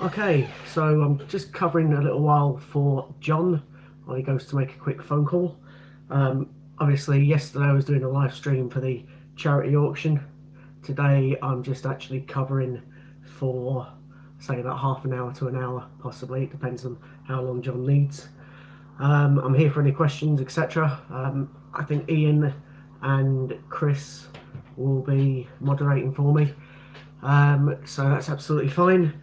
Okay, so I'm just covering a little while for John while he goes to make a quick phone call. Obviously, yesterday I was doing a live stream for the charity auction. Today I'm just actually covering for, say, about half an hour to an hour, possibly. It depends on how long John needs. I'm here for any questions, etc. I think Ian and Chris will be moderating for me, so that's absolutely fine.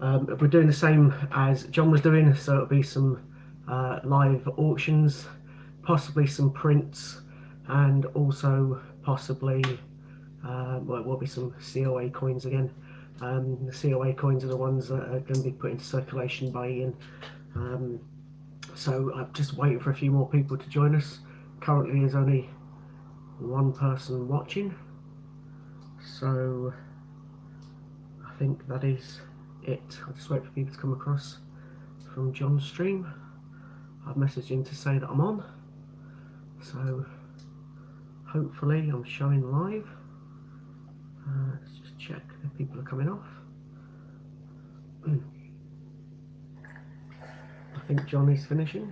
We're doing the same as John was doing, so it'll be some live auctions, possibly some prints, and also possibly well, it will be some COA coins again. The COA coins are the ones that are going to be put into circulation by Ian. So I'm just waiting for a few more people to join us. Currently there's only one person watching, so I think that is it. I'll just wait for people to come across from John's stream. I've messaged him to say that I'm on, so hopefully I'm showing live. Let's just check if people are coming off. I think John is finishing.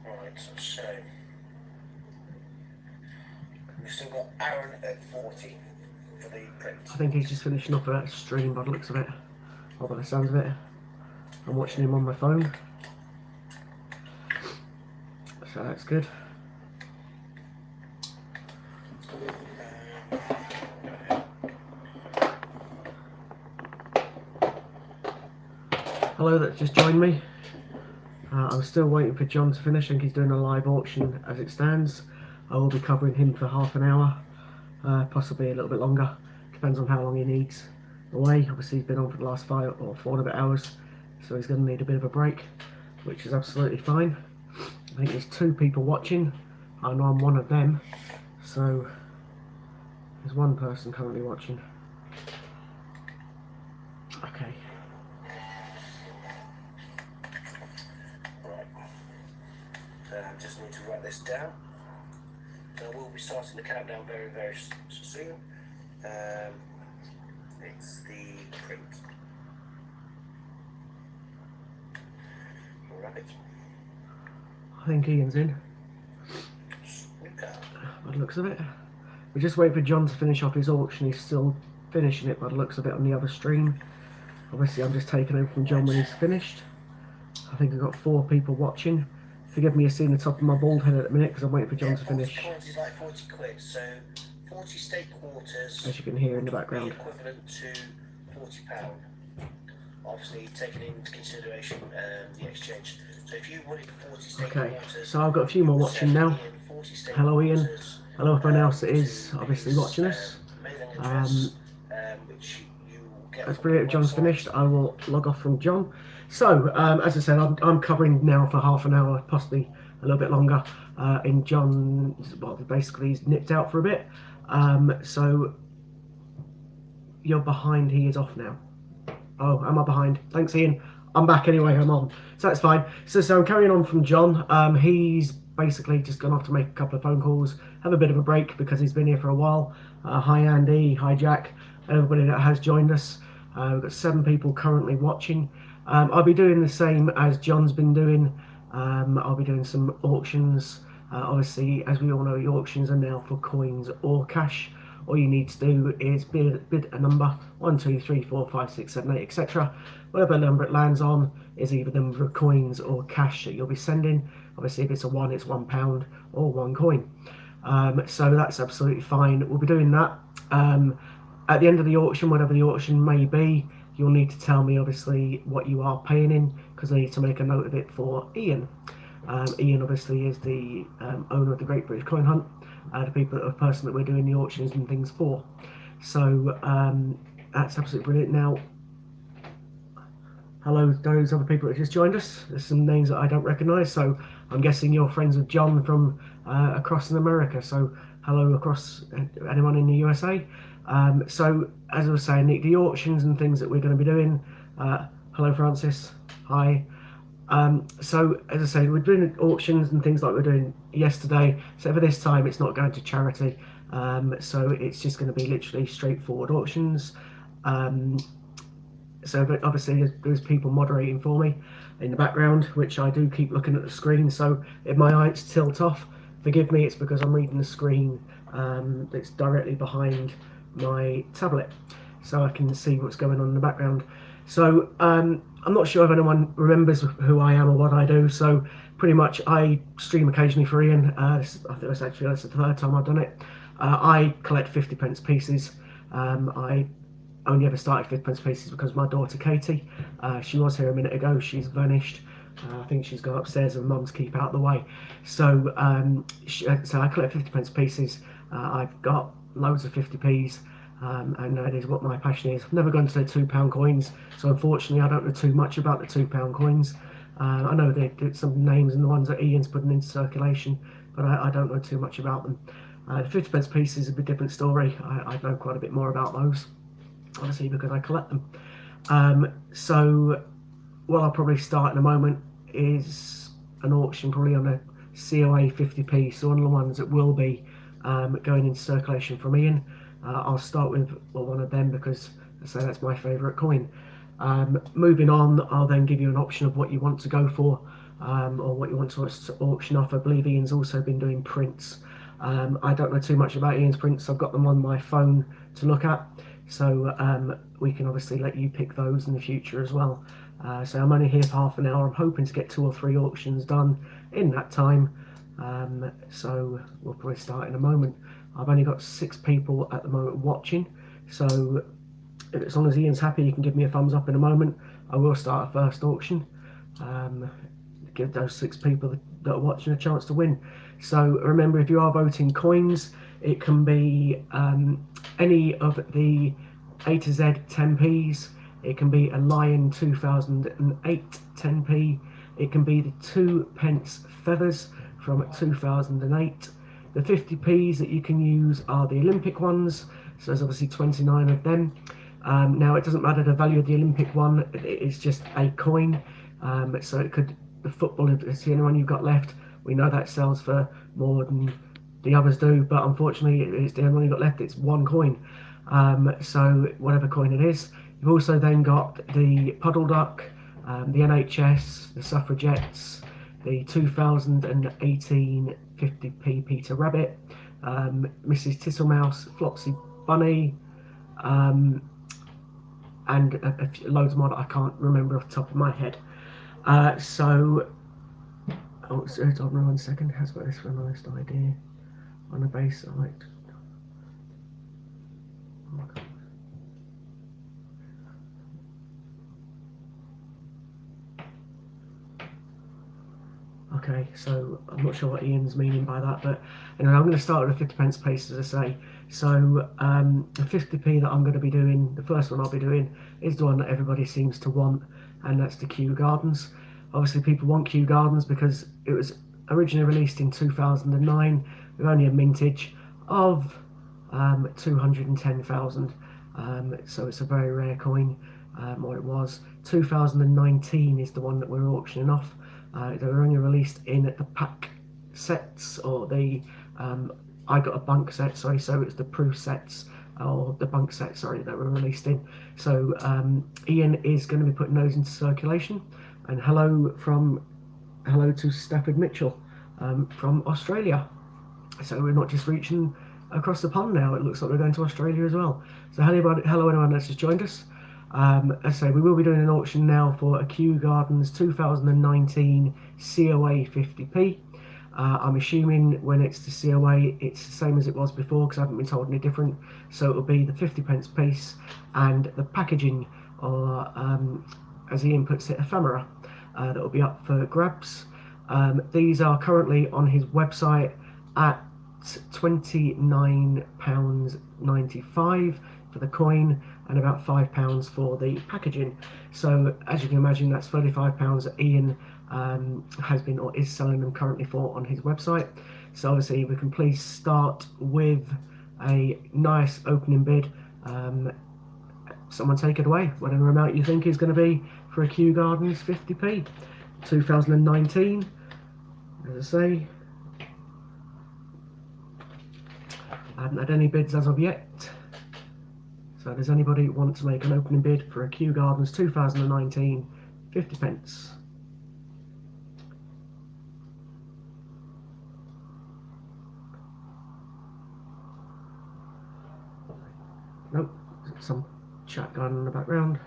Right, so we've still got Aaron at 40 for the print. I think he's just finishing off that stream by the looks of it, or by the sounds of it. I'm watching him on my phone, so that's good. Hello, that's just joined me. I'm still waiting for John to finish. I think he's doing a live auction as it stands. I will be covering him for half an hour, possibly a little bit longer. Depends on how long he needs away. Obviously he's been on for the last 5 or 4 and a bit hours, so he's going to need a bit of a break, which is absolutely fine. I think there's 2 people watching. I know I'm one of them, so there's 1 person currently watching. Okay. Right. Just need to write this down. So we'll be starting the countdown very, very soon. It's the print. Rabbit. I think Ian's in. Okay. By the looks of it. We're just waiting for John to finish off his auction. He's still finishing it by the looks of it on the other stream. Obviously I'm just taking over from John when he's finished. I think I've got 4 people watching. Forgive me, you're seeing the top of my bald head at the minute because I'm waiting for John to finish. 40 coins is like 40 quid, so 40 state quarters, as you can hear in the background, equivalent to £40. Obviously taking into consideration the exchange. So if you wanted 40 state quarters, so I've got a few more watching now. Hello Ian, hello everyone else that is obviously watching us. That's brilliant. John's finished. I will log off from John. So as I said, I'm covering now for half an hour, possibly a little bit longer. In John, well, basically he's nipped out for a bit. So you're behind. He is off now. Oh, am I behind? Thanks, Ian. I'm back anyway. I'm on, so that's fine. So I'm carrying on from John. He's basically just gone off to make a couple of phone calls, have a bit of a break because he's been here for a while. Hi Andy, hi Jack, everybody that has joined us. We've got 7 people currently watching. I'll be doing the same as John's been doing. I'll be doing some auctions. Obviously, as we all know, the auctions are now for coins or cash. All you need to do is bid a number, 1, 2, 3, 4, 5, 6, 7, 8, etc. Whatever number it lands on is either the number of coins or cash that you'll be sending. Obviously, if it's a 1, it's £1 or 1 coin. So that's absolutely fine. We'll be doing that. At the end of the auction, whatever the auction may be, you'll need to tell me obviously what you are paying in, because I need to make a note of it for Ian. Ian obviously is the owner of the Great British Coin Hunt, the person that we're doing the auctions and things for. So that's absolutely brilliant. Now, hello those other people that just joined us. There's some names that I don't recognise, so I'm guessing you're friends with John from across in America. So hello across anyone in the USA. So as I was saying, the auctions and things that we're going to be doing. Hello Francis, hi. So as I say, we're doing auctions and things like we're doing yesterday. So for this time, it's not going to charity. So it's just going to be literally straightforward auctions. So but obviously there's people moderating for me in the background, which I do keep looking at the screen. So if my eyes tilt off, forgive me, it's because I'm reading the screen that's directly behind my tablet, so I can see what's going on in the background. So I'm not sure if anyone remembers who I am or what I do. So pretty much I stream occasionally for Ian. I think that's the third time I've done it. I collect 50p pieces. I only ever started 50p pieces because my daughter Katie, she was here a minute ago, she's vanished. I think she's gone upstairs and mum's keep out of the way. So so I collect 50p pieces. I've got loads of 50p's, and that is what my passion is. I've never gone to the £2 coins, so unfortunately I don't know too much about the £2 coins. I know some names and the ones that Ian's putting into circulation, but I don't know too much about them. The 50p pieces is a bit different story. I know quite a bit more about those, obviously, because I collect them. So what I'll probably start in a moment is an auction, probably on a COA 50p, so one of the ones that will be going into circulation from Ian. I'll start with one of them because I say that's my favourite coin. Moving on, I'll then give you an option of what you want to go for, or what you want to auction off. I believe Ian's also been doing prints. I don't know too much about Ian's prints. I've got them on my phone to look at, so we can obviously let you pick those in the future as well. So I'm only here for half an hour. I'm hoping to get 2 or 3 auctions done in that time. So we'll probably start in a moment. I've only got 6 people at the moment watching, so as long as Ian's happy, you can give me a thumbs up in a moment. I will start a first auction. Give those 6 people that are watching a chance to win. So remember, if you are voting coins, it can be any of the A to Z 10p's. It can be a Lion 2008 10p. It can be the 2p feathers from 2008. The 50p's that you can use are the Olympic ones. So there's obviously 29 of them. Now it doesn't matter the value of the Olympic one. It's just a coin. So it could, the football, if it's the only one you've got left, we know that sells for more than the others do, but unfortunately it's the only one you've got left. It's one coin. So whatever coin it is. You've also then got the Puddle Duck, the NHS, the Suffragettes, the 2018 50p Peter Rabbit, Mrs. Tisslemouse, Flopsy Bunny, and loads more that I can't remember off the top of my head. So, hold on 1 second. Has got this for a nice idea on a base. I like. Okay, so I'm not sure what Ian's meaning by that, but anyway, I'm going to start with a 50p piece, as I say. So the 50p that I'm going to be doing, the first one I'll be doing, is the one that everybody seems to want, and that's the Kew Gardens. Obviously people want Kew Gardens because it was originally released in 2009 with only a mintage of 210,000, so it's a very rare coin, or it was. 2019 is the one that we're auctioning off. They were only released in the pack sets, or the I got a bunk set, sorry, so it's the proof sets, or the bunk set, sorry, that were released in. So Ian is going to be putting those into circulation. And hello to Stafford Mitchell from Australia. So we're not just reaching across the pond now, it looks like we're going to Australia as well. So hello anyone that's just joined us. As I say, we will be doing an auction now for a Kew Gardens 2019 COA 50p. I'm assuming when it's the COA, it's the same as it was before because I haven't been told any different. So it'll be the 50p piece and the packaging, or as Ian puts it, ephemera, that will be up for grabs. These are currently on his website at £29.95 for the coin, and about £5 for the packaging. So as you can imagine, that's £35 that Ian has been or is selling them currently for on his website. So obviously we can please start with a nice opening bid. Someone take it away, whatever amount you think is going to be for a Kew Gardens 50p. 2019, as I say. I haven't had any bids as of yet. So does anybody want to make an opening bid for a Kew Gardens 2019, 50 pence? Nope, some chat going on in the background.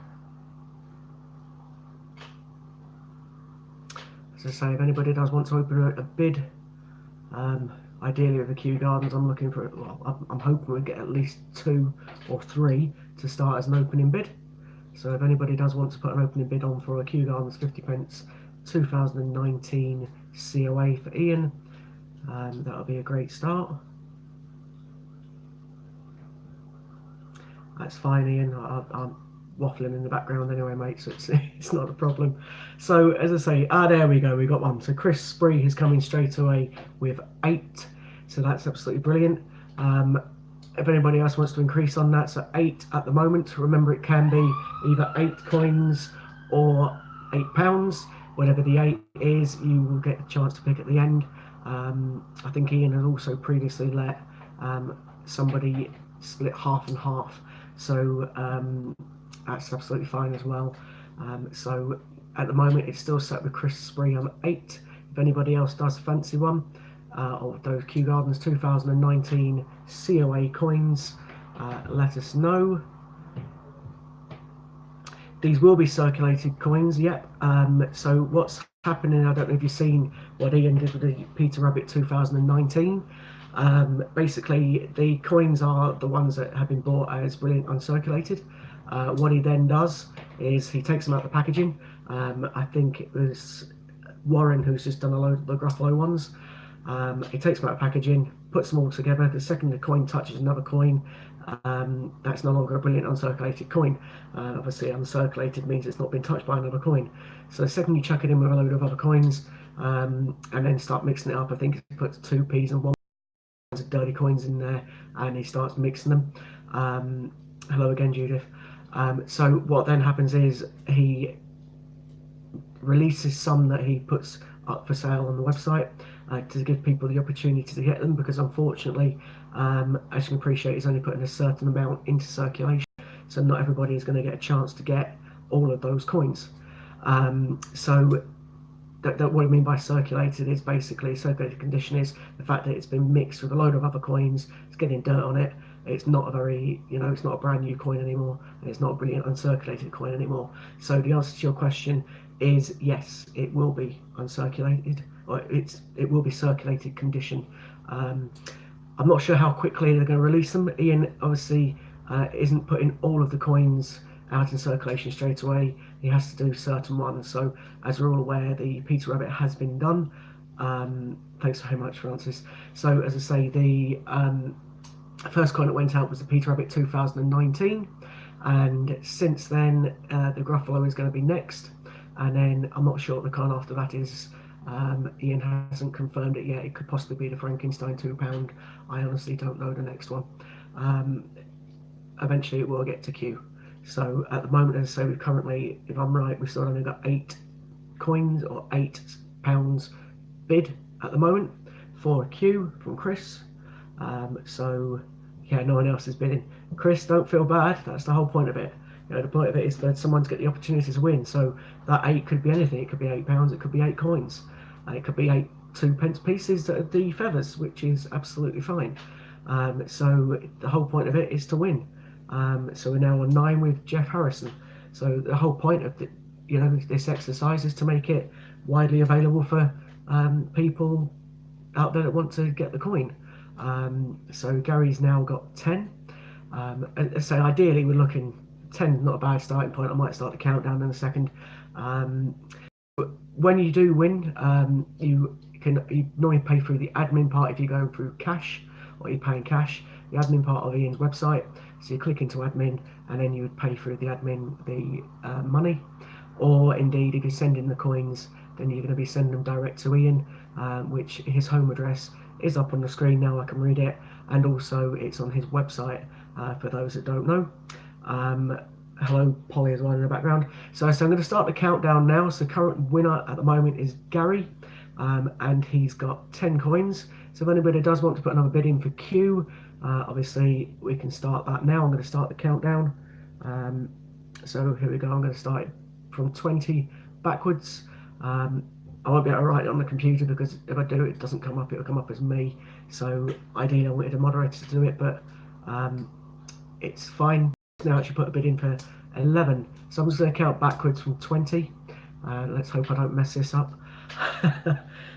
As I say, if anybody does want to open a bid, ideally with the Kew Gardens, I'm looking for, well, I'm hoping we get at least 2 or 3 to start as an opening bid. So if anybody does want to put an opening bid on for a Kew Gardens 50 pence 2019 COA for Ian, that'll be a great start. That's fine, Ian. I'm waffling in the background anyway, mate, so it's not a problem. So as I say, there we go, we got one. So Chris Spree is coming straight away with 8, so that's absolutely brilliant. If anybody else wants to increase on that, so 8 at the moment. Remember, it can be either 8 coins or £8. Whatever the 8 is, you will get a chance to pick at the end. I think Ian has also previously let somebody split half and half, so that's absolutely fine as well. So at the moment it's still set with Chris Spree on 8. If anybody else does fancy one of those Kew Gardens 2019 COA coins, let us know. These will be circulated coins, yep. So what's happening, I don't know if you've seen what Ian did with the Peter Rabbit 2019. Basically, the coins are the ones that have been bought as brilliant uncirculated. What he then does is he takes them out of the packaging. I think it was Warren who's just done a load of the Gruffalo ones. He takes them out of packaging, puts them all together. The second the coin touches another coin, that's no longer a brilliant uncirculated coin. Obviously, uncirculated means it's not been touched by another coin. So the second you chuck it in with a load of other coins and then start mixing it up, I think he puts 2p's and 1 of dirty coins in there, and he starts mixing them. Hello again, Judith. So what then happens is he releases some that he puts up for sale on the website to give people the opportunity to get them, because unfortunately, as you can appreciate, he's only putting a certain amount into circulation, so not everybody is going to get a chance to get all of those coins. So what I mean by circulated is basically circulated condition is the fact that it's been mixed with a load of other coins, it's getting dirt on it, it's not a very, it's not a brand new coin anymore, and it's not a brilliant uncirculated coin anymore. So the answer to your question is yes, it will be uncirculated, or it will be circulated condition. I'm not sure how quickly they're going to release them. Ian obviously isn't putting all of the coins out in circulation straight away. He has to do certain ones. So as we're all aware, the Peter Rabbit has been done. Thanks very much, Francis. So as I say, the first coin that went out was the Peter Rabbit 2019, and since then the Gruffalo is going to be next, and then I'm not sure what the coin after that is. Ian hasn't confirmed it yet. It could possibly be the Frankenstein £2. I honestly don't know the next one. Eventually it will get to Kew. So at the moment, as I say, we've currently, if I'm right, we've still only got 8 coins or £8 bid at the moment for a Kew from Chris. So yeah, no one else is bidding. Chris, don't feel bad. That's the whole point of it. The point of it is for someone to get the opportunity to win. So that 8 could be anything. It could be £8. It could be 8 coins. It could be 8 2p pieces that are the feathers, which is absolutely fine. So the whole point of it is to win. So we're now on 9 with Jeff Harrison. So the whole point of this exercise is to make it widely available for people out there that want to get the coin. So Gary's now got 10. So ideally we're looking 10, not a bad starting point. I might start the countdown in a second. When you do win, you normally pay through the admin part if you're going through cash, or you're paying cash. The admin part of Ian's website. So you click into admin, and then you would pay through the admin the money. Or indeed, if you're sending the coins, then you're going to be sending them direct to Ian, which his home address is up on the screen now. I can read it, and also it's on his website for those that don't know. hello Polly as well in the background. So I'm going to start the countdown now. So current winner at the moment is Gary, and he's got 10 coins. So if anybody does want to put another bid in for Q, obviously we can start that now. I'm going to start the countdown. So here we go. I'm going to start from 20 backwards. I won't be able to write it on the computer because if I do, it doesn't come up. It'll come up as me. So ideally, I wanted a moderator to do it, but it's fine. Now I should put a bid in for 11. So I'm just going to count backwards from 20. Let's hope I don't mess this up.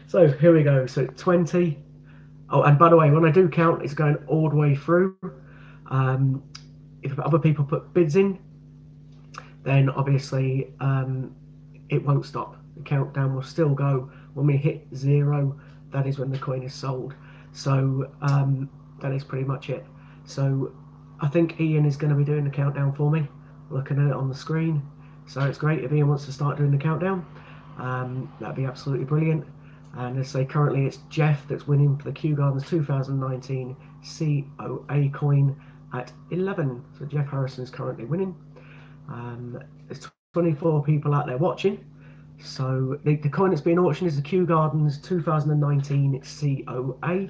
So here we go. So 20. Oh, and by the way, when I do count, it's going all the way through. If other people put bids in, then obviously it won't stop. The countdown will still go. When we hit 0, that is when the coin is sold. So that is pretty much it. So I think Ian is going to be doing the countdown for me, looking at it on the screen. So it's great if Ian wants to start doing the countdown. That'd be absolutely brilliant. And as I say, currently it's Jeff that's winning for the Kew Gardens 2019 COA coin at 11. So Jeff Harrison is currently winning. There's 24 people out there watching. So the coin that's being auctioned is the Kew Gardens 2019 COA.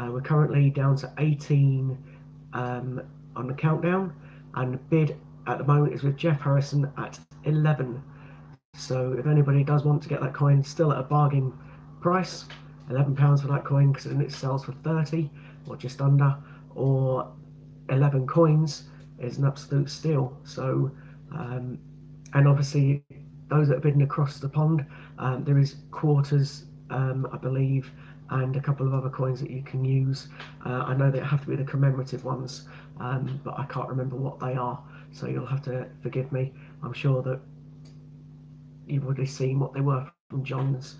We're currently down to 18 on the countdown, and the bid at the moment is with Jeff Harrison at 11. So if anybody does want to get that coin, still at a bargain price, £11 for that coin, because it sells for 30 or just under, or 11 coins is an absolute steal. So and obviously those that are bidding across the pond, there is quarters, I believe, and a couple of other coins that you can use. I know they have to be the commemorative ones, but I can't remember what they are, so you'll have to forgive me. I'm sure that you've already seen what they were from John's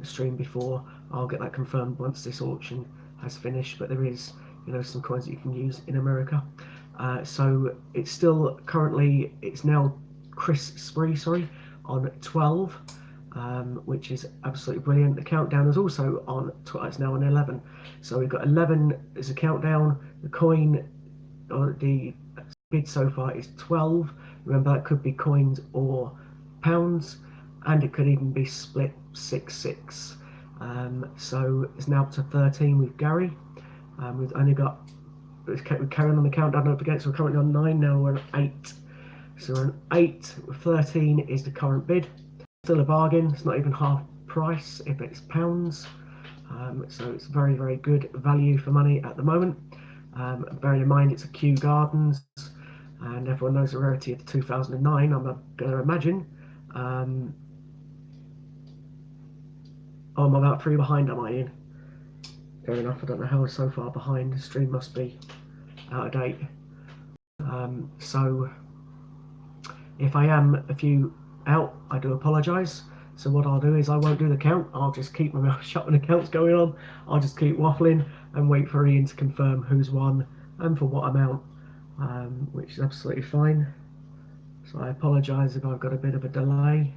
stream before. I'll get that confirmed once this auction has finished, but there is, some coins that you can use in America. So it's still currently, it's now Chris Spree, on 12, which is absolutely brilliant. The countdown is also on, it's now on 11. So we've got 11 as a countdown. The coin, or the bid so far is 12. Remember, that could be coins or pounds, and it could even be split 6-6. So it's now up to 13 with Gary. We've only got, we're carrying on the countdown, don't forget, so we're currently on 9, now we're at 8. So we're on 8, 13 is the current bid. Still a bargain, it's not even half price if it's pounds. So it's very, very good value for money at the moment. Bearing in mind it's a Kew Gardens, and everyone knows the rarity of the 2009, I'm going to imagine. Oh, I'm about 3 behind, am I, Ian? Fair enough, I don't know how I'm so far behind. The stream must be out of date. So if I am a few out, I do apologise. So what I'll do is I won't do the count. I'll just keep my mouth shut when the count's going on. I'll just keep waffling and wait for Ian to confirm who's won and for what amount, which is absolutely fine. So I apologise if I've got a bit of a delay.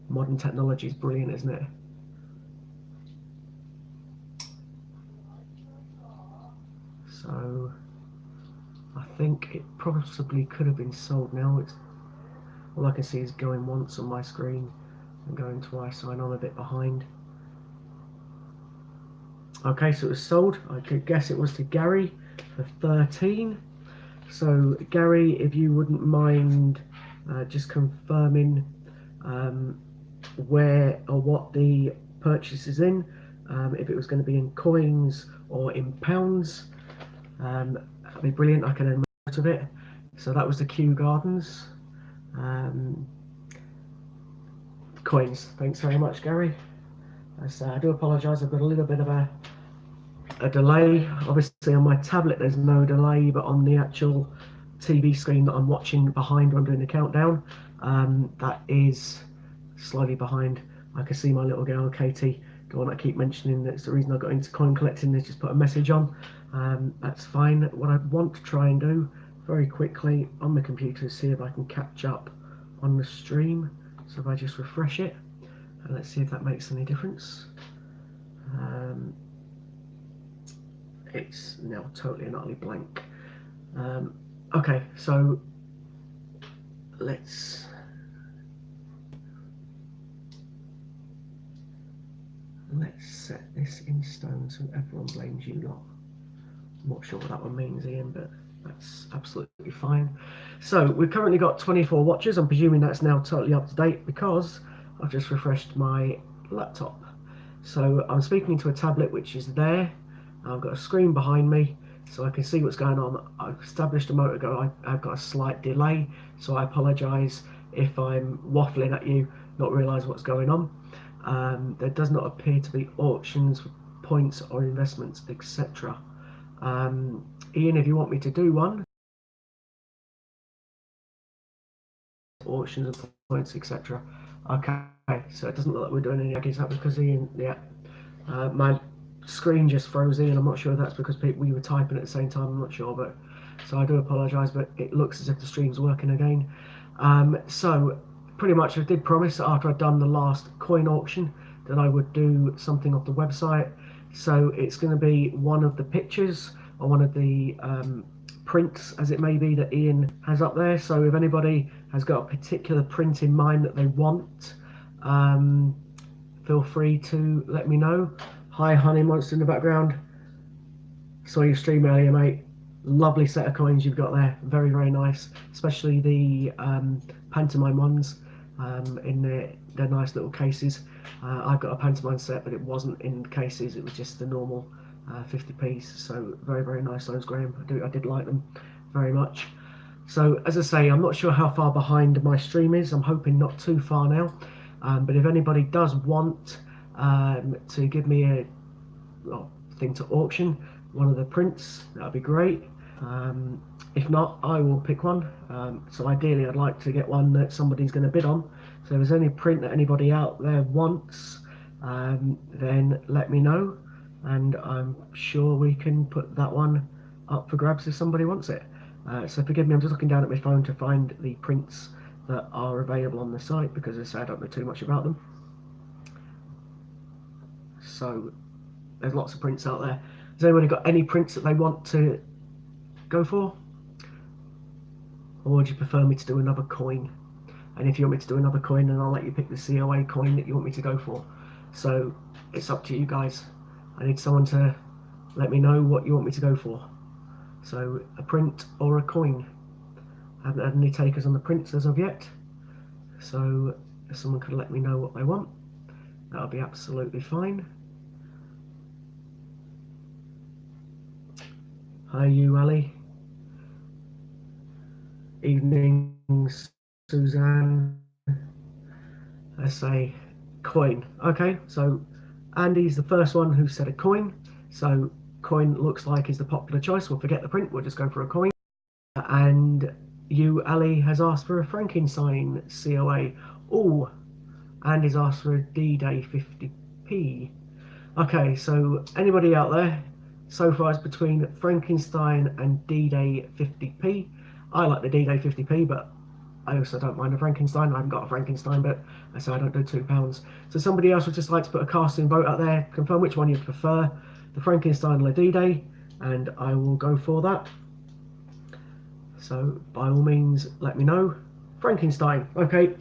Modern technology is brilliant, isn't it? So I think it possibly could have been sold now. It's, all I can see is going once on my screen and going twice, so I'm a bit behind. Okay, so it was sold. I could guess it was to Gary for 13. So Gary, if you wouldn't mind just confirming where or what the purchase is in, if it was going to be in coins or in pounds, that'd be brilliant. I can then make note of it. So that was the Kew Gardens. Coins. Thanks very much, Gary. I do apologise. I've got a little bit of a delay. Obviously, on my tablet there's no delay, but on the actual TV screen that I'm watching behind when I'm doing the countdown, that is slightly behind. I can see my little girl Katie, the one I keep mentioning, that's the reason I got into coin collecting, is just put a message on. That's fine. What I want to try and do very quickly on the computer is see if I can catch up on the stream. So if I just refresh it, and let's see if that makes any difference. It's now totally and utterly blank. Okay, so let's set this in stone so everyone blames you lot. I'm not sure what that one means, Ian, but that's absolutely fine. So we've currently got 24 watches. I'm presuming that's now totally up to date because I've just refreshed my laptop. So I'm speaking to a tablet which is there. I've got a screen behind me so I can see what's going on. I've established a moment ago I've got a slight delay, so I apologise if I'm waffling at you, not realise what's going on. There does not appear to be auctions, points or investments, etc. Ian, if you want me to do one, auctions and points, etc. Okay, so it doesn't look like we're doing any. I guess that was because Ian, yeah, my screen just froze in. I'm not sure if that's because we were typing at the same time. I'm not sure, but so I do apologise. But it looks as if the stream's working again. So pretty much, I did promise that after I'd done the last coin auction that I would do something off the website. So it's going to be one of the pictures or one of the prints, as it may be, that Ian has up there. So if anybody has got a particular print in mind that they want, feel free to let me know. Hi, Honey Monster in the background. Saw your stream earlier, mate. Lovely set of coins you've got there. Very, very nice. Especially the pantomime ones in their nice little cases. I've got a pantomime set, but it wasn't in cases. It was just the normal 50p's. So very, very nice those, Graham. I did like them very much. So as I say, I'm not sure how far behind my stream is. I'm hoping not too far now. But if anybody does want to give me a thing to auction, one of the prints, that'd be great. If not, I will pick one. So ideally I'd like to get one that somebody's going to bid on. So if there's any print that anybody out there wants, then let me know, and I'm sure we can put that one up for grabs if somebody wants it. So forgive me, I'm just looking down at my phone to find the prints that are available on the site, because as I say, I don't know too much about them. So there's lots of prints out there. Has anybody got any prints that they want to go for? Or would you prefer me to do another coin? And if you want me to do another coin, then I'll let you pick the COA coin that you want me to go for. So it's up to you guys. I need someone to let me know what you want me to go for. So a print or a coin. I haven't had any takers on the prints as of yet. So if someone could let me know what they want, that'll be absolutely fine. Hi, you, Ali. Evening, Suzanne. Let's say coin. Okay, so Andy's the first one who said a coin. So coin looks like is the popular choice. We'll forget the print. We'll just go for a coin. And you, Ali, has asked for a Frankenstein COA. Oh, Andy's asked for a D-Day 50p. Okay, so anybody out there, so far it's between Frankenstein and D-Day 50p. I like the D-Day 50p, but I also don't mind a Frankenstein. I haven't got a Frankenstein, but I say I don't do £2. So somebody else would just like to put a casting vote out there, confirm which one you prefer, the Frankenstein or the D-Day, and I will go for that. So by all means, let me know. Frankenstein. Okay,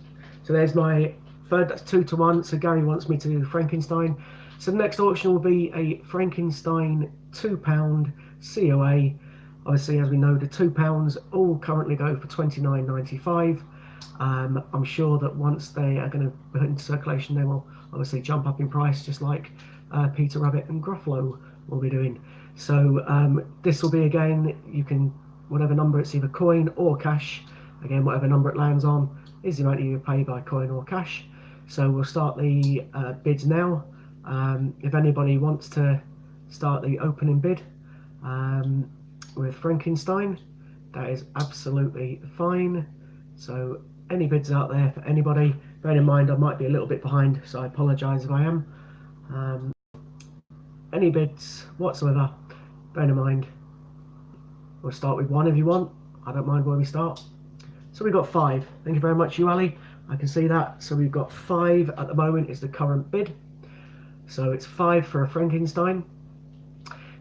so there's my third. That's 2-1. So Gary wants me to do Frankenstein. So the next auction will be a Frankenstein £2 COA. Obviously, as we know, the £2 all currently go for £29.95. I'm sure that once they are going to put into circulation, they will obviously jump up in price, just like Peter Rabbit and Gruffalo will be doing. So this will be, again, you can, whatever number, it's either coin or cash. Again, whatever number it lands on is the amount you pay by coin or cash. So we'll start the bids now. If anybody wants to start the opening bid with Frankenstein, that is absolutely fine. So any bids out there for anybody, bear in mind I might be a little bit behind, so I apologise if I am. Any bids whatsoever, bear in mind we'll start with one if you want. I don't mind where we start. So we've got 5. Thank you very much, you, Ali. I can see that. So we've got 5 at the moment is the current bid. So it's 5 for a Frankenstein.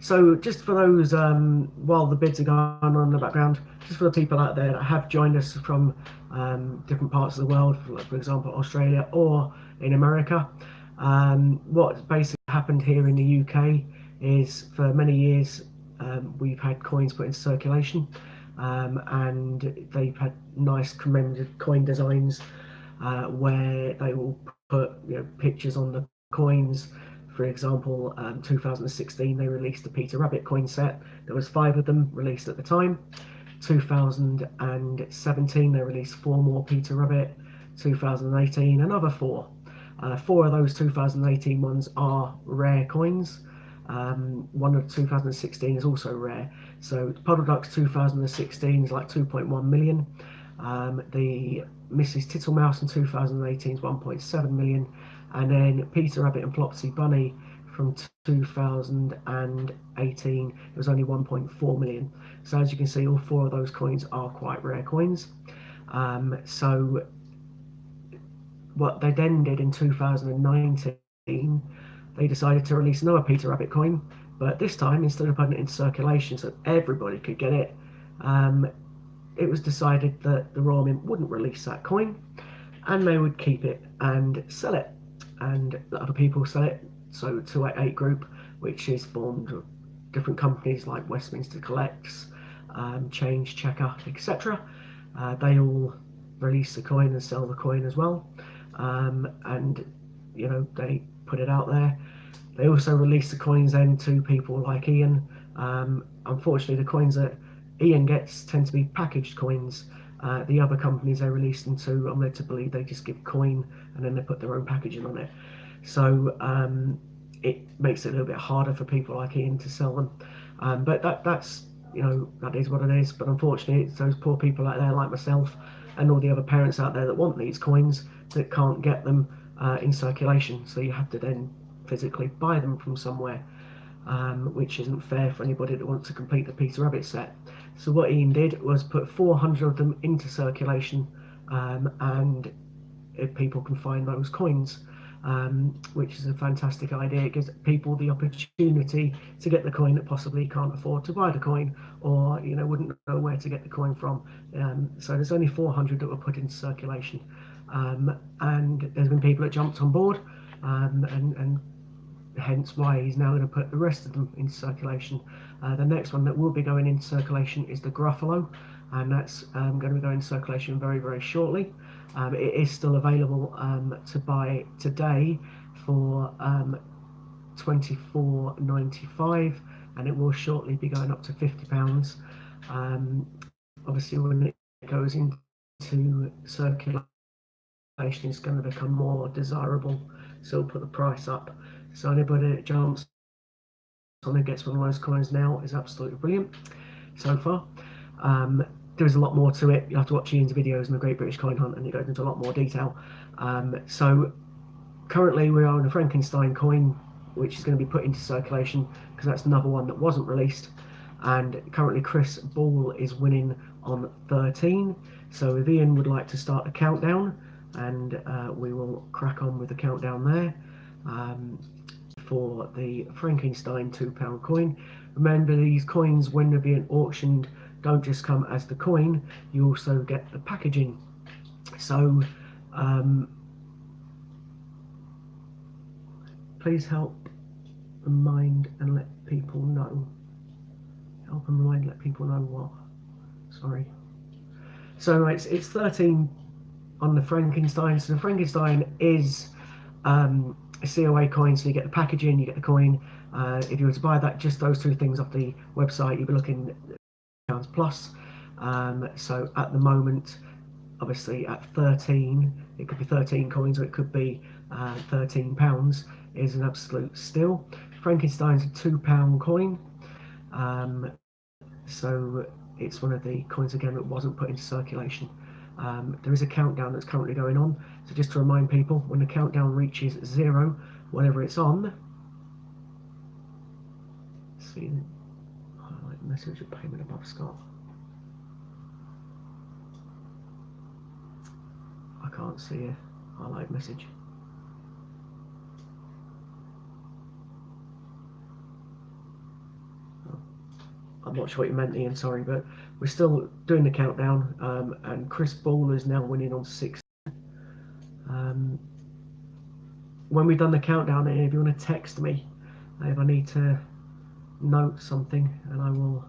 So just for those, while the bids are going on in the background, just for the people out there that have joined us from different parts of the world, like for example Australia or in America, what basically happened here in the UK is for many years we've had coins put into circulation, and they've had nice commemorative coin designs where they will put pictures on the coins. For example, 2016 they released the Peter Rabbit coin set. There was 5 of them released at the time. 2017 they released 4 more Peter Rabbit. 2018 another 4. 4 of those 2018 ones are rare coins. One of 2016 is also rare. So Puddle Ducks 2016 is like 2.1 million. The Mrs. Tittlemouse in 2018 is 1.7 million, and then Peter Rabbit and Flopsy Bunny from 2018 it was only 1.4 million. So as you can see, all 4 of those coins are quite rare coins. So what they then did in 2019, they decided to release another Peter Rabbit coin, but this time instead of putting it in circulation so everybody could get it, it was decided that the Royal Mint wouldn't release that coin and they would keep it and sell it, and other people sell it. So 288 Group, which is formed of different companies like Westminster Collects, Change Checker, etc., they all release the coin and sell the coin as well, and they put it out there. They also release the coins then to people like Ian. Unfortunately, the coins that Ian gets tend to be packaged coins. The other companies they release them to, I'm led to believe they just give coin and then they put their own packaging on it. So it makes it a little bit harder for people like Ian to sell them. But that's that is what it is. But unfortunately, it's those poor people out there like myself and all the other parents out there that want these coins that can't get them in circulation. So you have to then physically buy them from somewhere, which isn't fair for anybody that wants to complete the Peter Rabbit set. So what Ian did was put 400 of them into circulation, and if people can find those coins, which is a fantastic idea. It gives people the opportunity to get the coin that possibly can't afford to buy the coin, or wouldn't know where to get the coin from. So there's only 400 that were put into circulation, and there's been people that jumped on board, and hence why he's now going to put the rest of them into circulation. The next one that will be going into circulation is the Gruffalo, and that's going to be going into circulation very, very shortly. It is still available to buy today for £24.95, and it will shortly be going up to £50. Obviously, when it goes into circulation, it's going to become more desirable, so we'll put the price up. So anybody that jumps on and gets one of those coins now is absolutely brilliant so far. There's a lot more to it. You have to watch Ian's videos on the Great British Coin Hunt, and it goes into a lot more detail. So currently we are on a Frankenstein coin, which is going to be put into circulation because that's another one that wasn't released. And currently Chris Ball is winning on 13. So if Ian would like to start a countdown, and we will crack on with the countdown there. For the Frankenstein £2 coin. Remember, these coins, when they're being auctioned, don't just come as the coin, you also get the packaging. So please help remind and let people know. Help and remind, let people know what? Sorry. So it's 13 on the Frankenstein. So the Frankenstein is a COA coin, so you get the packaging, you get the coin. If you were to buy that, just those 2 things off the website, you'd be looking £+ plus. So at the moment, obviously at 13, it could be 13 coins or it could be £13, is an absolute steal. Frankenstein's a £2 coin, so it's one of the coins again that wasn't put into circulation. There is a countdown that's currently going on, so just to remind people, when the countdown reaches 0, whenever it's on, see, highlight message of payment above Scott. I can't see a highlight message. I'm not sure what you meant, Ian, sorry, but we're still doing the countdown, and Chris Ball is now winning on 6. When we've done the countdown, Ian, if you want to text me if I need to note something, and I will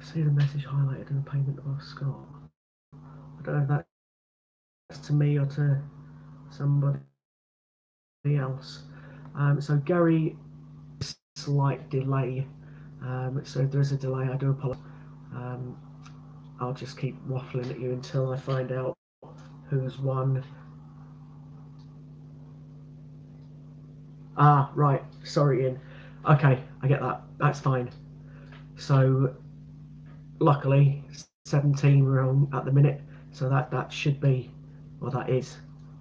see the message highlighted in the payment of Scott. I don't know if that's to me or to somebody else. So Gary, slight delay. So if there is a delay, I do apologize. I'll just keep waffling at you until I find out who's won. Ah, right. Sorry, Ian. Okay, I get that. That's fine. So, luckily, 17 we're on at the minute. So that should be, well, that is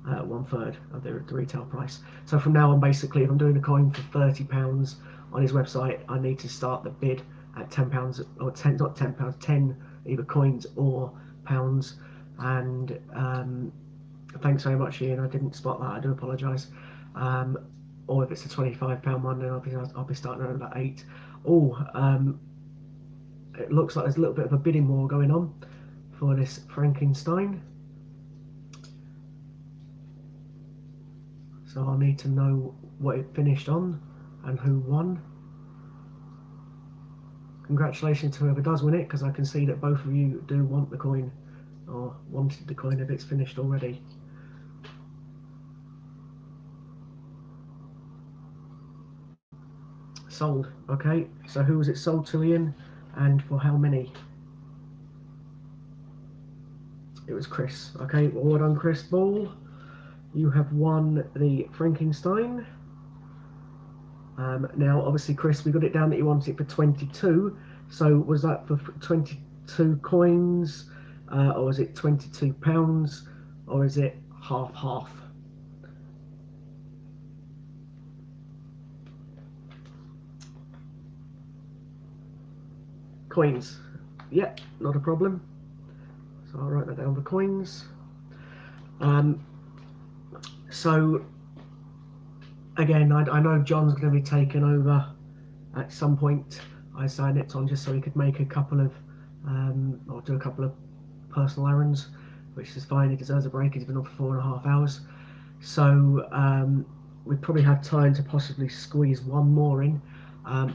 1/3 of the retail price. So from now on, basically, if I'm doing a coin for £30 on his website, I need to start the bid at £10 or 10, not £10, 10 either coins or pounds. And thanks very much, Ian. I didn't spot that. I do apologise. Or if it's a £25 one, then I'll be starting around about 8. It looks like there's a little bit of a bidding war going on for this Frankenstein. So I'll need to know what it finished on and who won. Congratulations to whoever does win it, because I can see that both of you do want the coin, or wanted the coin if it's finished already. Sold. Okay, so who was it sold to, Ian, and for how many? It was Chris. Okay, well done, Chris Ball. You have won the Frankenstein. Now, obviously, Chris, we got it down that you wanted it for 22. So was that for 22 coins, or was it £22, or is it half? Coins. Yeah, not a problem. So I'll write that down for coins. So again, I know John's going to be taken over at some point. I signed it on just so he could make a couple of, or do a couple of personal errands, which is fine. He deserves a break. He's been on for 4.5 hours. So we probably have time to possibly squeeze one more in,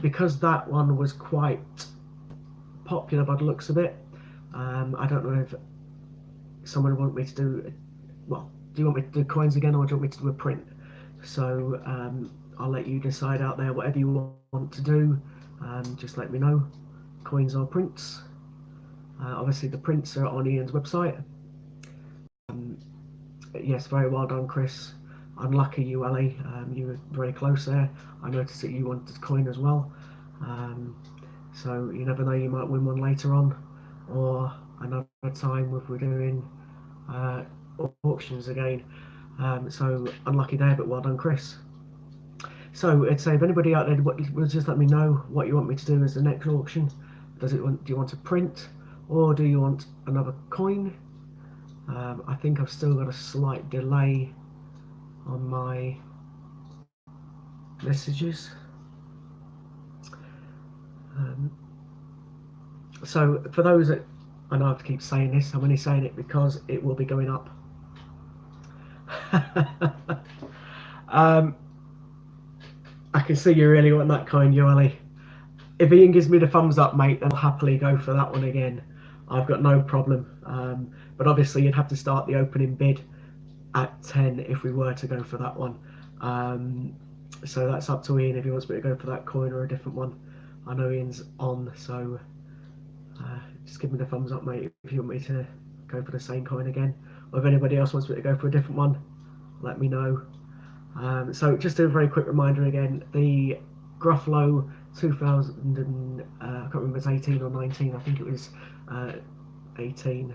because that one was quite popular by the looks of it. I don't know if someone would want me to do, well, do you want me to do coins again, or do you want me to do a print? So I'll let you decide out there, whatever you want to do. Just let me know. Coins or prints. Obviously the prints are on Ian's website. Yes, very well done, Chris. Unlucky you, Ali. You were very close there. I noticed that you wanted a coin as well. So you never know, you might win one later on, or another time if we're doing auctions again. So unlucky there, but well done, Chris. So I'd say if anybody out there will just let me know what you want me to do as the next auction. Do you want a print, or do you want another coin? I think I've still got a slight delay on my messages. So for those that, I know I have to keep saying this, I'm only saying it because it will be going up. I can see you really want that coin, Yoeli. If Ian gives me the thumbs up, mate, then I'll happily go for that one again. I've got no problem. But obviously you'd have to start the opening bid at 10 if we were to go for that one. So that's up to Ian if he wants me to go for that coin or a different one. I know Ian's on, so just give me the thumbs up, mate, if you want me to go for the same coin again. Or if anybody else wants me to go for a different one, let me know. So just a very quick reminder again, the Gruffalo 2000, I can't remember if it's 18 or 19, I think it was 18.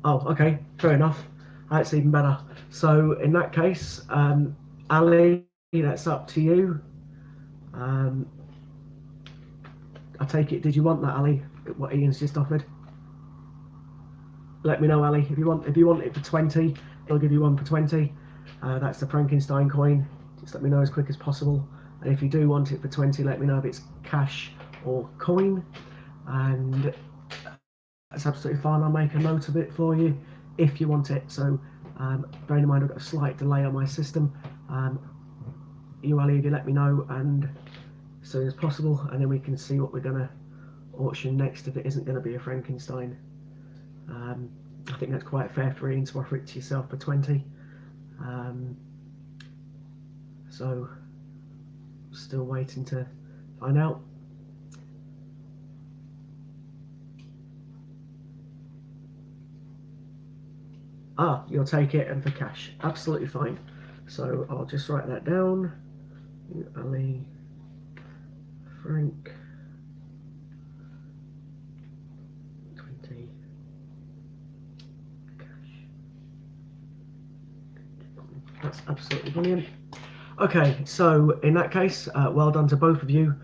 Oh, okay, fair enough. That's even better. So in that case, Ali, that's up to you. I take it, did you want that, Ali? What Ian's just offered? Let me know, Ali. If you want it for 20, I'll give you one for 20. That's the Frankenstein coin. Just let me know as quick as possible, And if you do want it for 20, let me know if it's cash or coin, and that's absolutely fine. I'll make a note of it for you if you want it. So bearing in mind I've got a slight delay on my system, you Ali, if you let me know and as soon as possible, and then we can see what we're going to auction next if it isn't going to be a Frankenstein. I think that's quite fair for Ian to offer it to yourself for 20. So still waiting to find out. Ah, you'll take it and for cash. Absolutely fine. So I'll just write that down. Ali Frank 20 cash. That's absolutely brilliant. Okay, so in that case, well done to both of you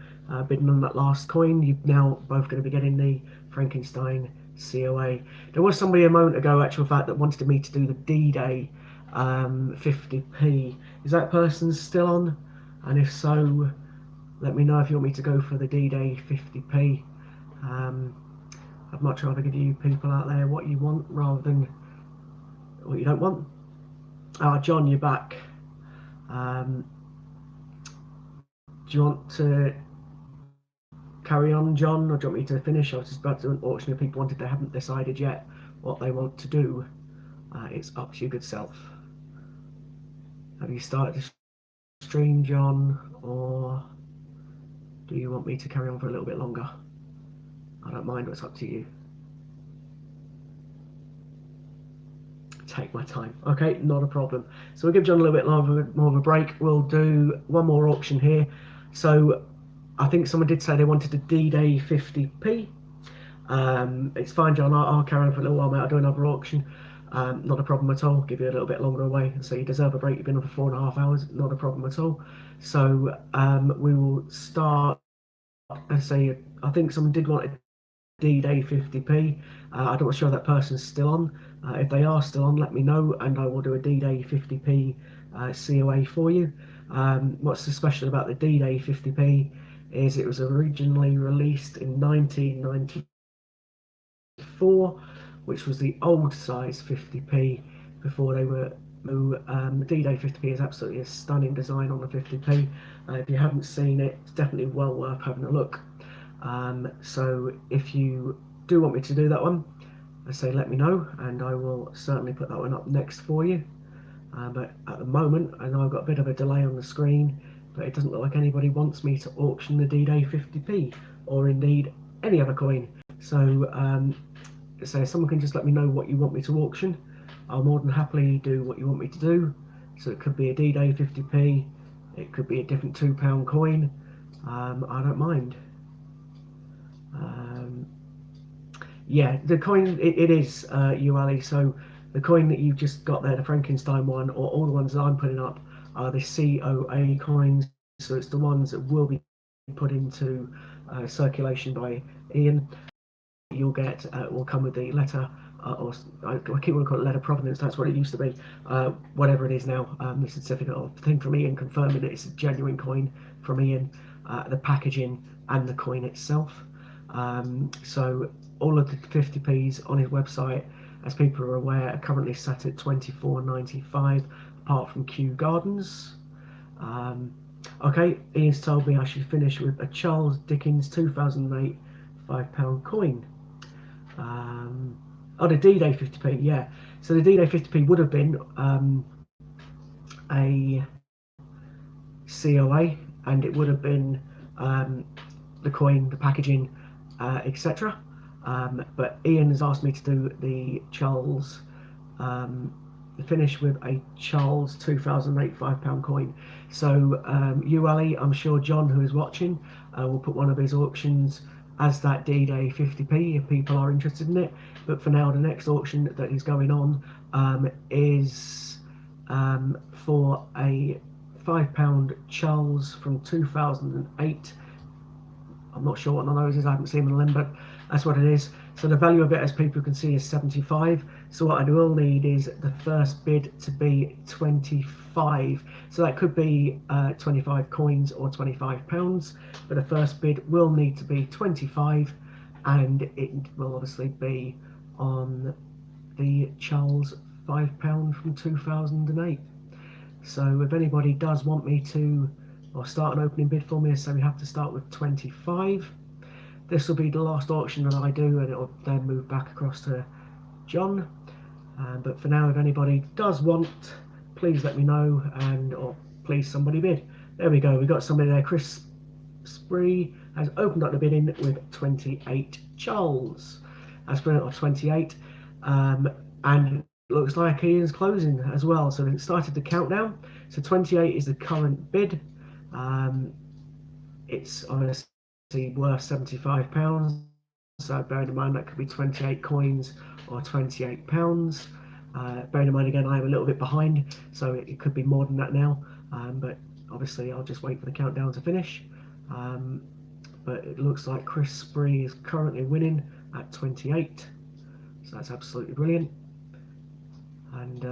bidding on that last coin. You're now both going to be getting the Frankenstein COA. There was somebody a moment ago, actual fact, that wanted me to do the D-Day 50p. Is that person still on? And if so, let me know if you want me to go for the D-Day 50p. I'd much rather give you people out there what you want rather than what you don't want. John, you're back. Do you want to carry on, John, or do you want me to finish? I was just about to do an auction if people wanted, they haven't decided yet what they want to do. It's up to your good self. Have you started the stream, John, or do you want me to carry on for a little bit longer? I don't mind, it's up to you. Take my time. Okay, not a problem. So we'll give John a little bit more of a break. We'll do one more auction here. So I think someone did say they wanted a D-Day 50p. It's fine, John. I'll carry on for a little while, mate. I'll do another auction. Not a problem at all. Give you a little bit longer away. So you deserve a break. You've been on for 4.5 hours. Not a problem at all. So we will start. I say, I think someone did want a D-Day 50p. I'm not sure that person's still on. If they are still on, let me know and I will do a D-Day 50p COA for you. What's so special about the D-Day 50p is it was originally released in 1994, which was the old size 50p before they were new. The D-Day 50p is absolutely a stunning design on the 50p. If you haven't seen it, it's definitely well worth having a look. So if you do want me to do that one, I say let me know and I will certainly put that one up next for you. But at the moment, I know I've got a bit of a delay on the screen, but it doesn't look like anybody wants me to auction the D-Day 50p or indeed any other coin. So someone can just let me know what you want me to auction. I'll more than happily do what you want me to do. So it could be a D-Day 50p, it could be a different £2 coin. I don't mind. Yeah, the coin, it is Ali. So the coin that you've just got there, the Frankenstein one, or all the ones that I'm putting up, are the COA coins. So it's the ones that will be put into circulation by Ian. You'll get will come with the letter, or I keep wanting to call it letter of provenance. That's what it used to be. Whatever it is now, the certificate or thing from Ian confirming that it's a genuine coin from Ian, the packaging and the coin itself. So all of the 50p's on his website, as people are aware, are currently set at $24.95, apart from Kew Gardens. Okay, Ian's told me I should finish with a Charles Dickens 2008 £5 coin. Oh, the D-Day 50p, yeah. So the D-Day 50p would have been a COA, and it would have been the coin, the packaging, etc. But Ian has asked me to do the Charles, finish with a Charles 2008 £5 coin. So Ali, I'm sure John, who is watching, will put one of his auctions as that D-Day 50p if people are interested in it. But for now, the next auction that is going on is for a £5 Charles from 2008. I'm not sure what one of those is, I haven't seen them, but that's what it is. So the value of it, as people can see, is 75. So what I will need is the first bid to be 25. So that could be 25 coins or £25, but the first bid will need to be 25, and it will obviously be on the Charles £5 from 2008. So if anybody does want me to, or start an opening bid for me, so we have to start with 25. This will be the last auction that I do, and it'll then move back across to John. But for now, if anybody does want, please let me know, and or please somebody bid. There we go, we got somebody there. Chris Spree has opened up the bidding with 28 Charles. That's brilliant, or 28. And it looks like Ian's closing as well. So it started the countdown. So 28 is the current bid. It's honestly worth £75. So bearing in mind that could be 28 coins or £28. Bearing in mind again, I am a little bit behind, so it could be more than that now. But obviously, I'll just wait for the countdown to finish. But it looks like Chris Spree is currently winning at 28, so that's absolutely brilliant. And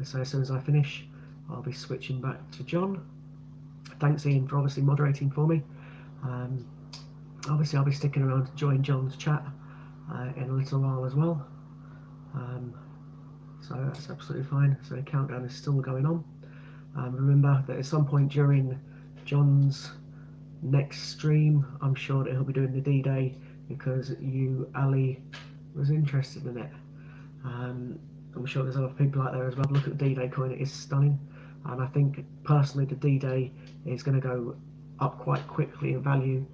so as soon as I finish, I'll be switching back to John. Thanks, Ian, for obviously moderating for me. Obviously, I'll be sticking around to join John's chat in a little while as well. So that's absolutely fine. So the countdown is still going on. Remember that at some point during John's next stream, I'm sure that he'll be doing the D-Day, because Ali was interested in it. I'm sure there's other people out there as well. Look at the D-Day coin, it is stunning. And I think personally the D-Day is going to go up quite quickly in value,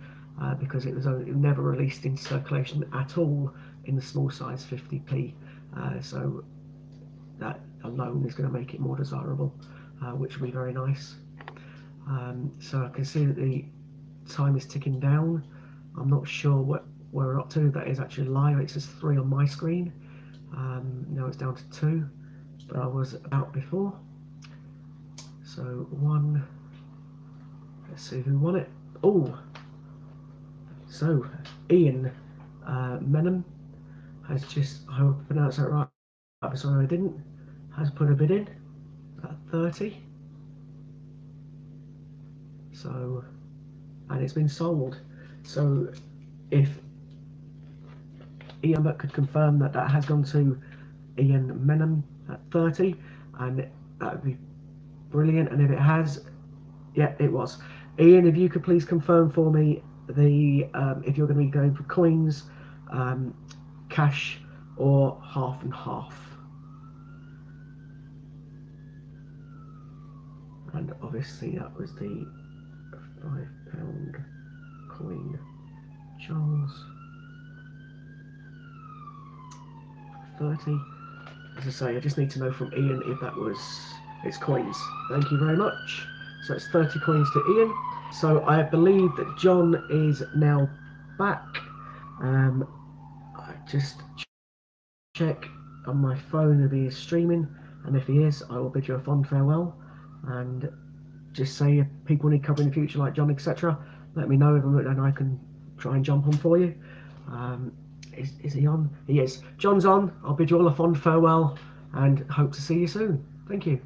because it was never released in circulation at all in the small size 50p. So that alone is going to make it more desirable, which will be very nice. So I can see that the time is ticking down. I'm not sure what we're up to. That is actually live. It says 3 on my screen. Now it's down to 2, but I was about before. So 1. Let's see who won it. Oh, so Ian Menham has just, I hope I pronounced that right, I'm sorry I didn't, has put a bid in at 30. So, and it's been sold. So if Ian could confirm that that has gone to Ian Menham at 30, and that would be brilliant. And if it has, yeah, it was. Ian, if you could please confirm for me the if you're going to be going for coins, cash, or half and half. And obviously that was the £5 coin Charles 30. As I say, I just need to know from Ian if that was its coins. Thank you very much. So it's 30 coins to Ian. So I believe that John is now back. I just check on my phone if he is streaming, and if he is, I will bid you a fond farewell, and just say if people need cover in the future like John, etc., let me know, and I can try and jump on for you. Is he on? He is. John's on. I'll bid you all a fond farewell and hope to see you soon. Thank you.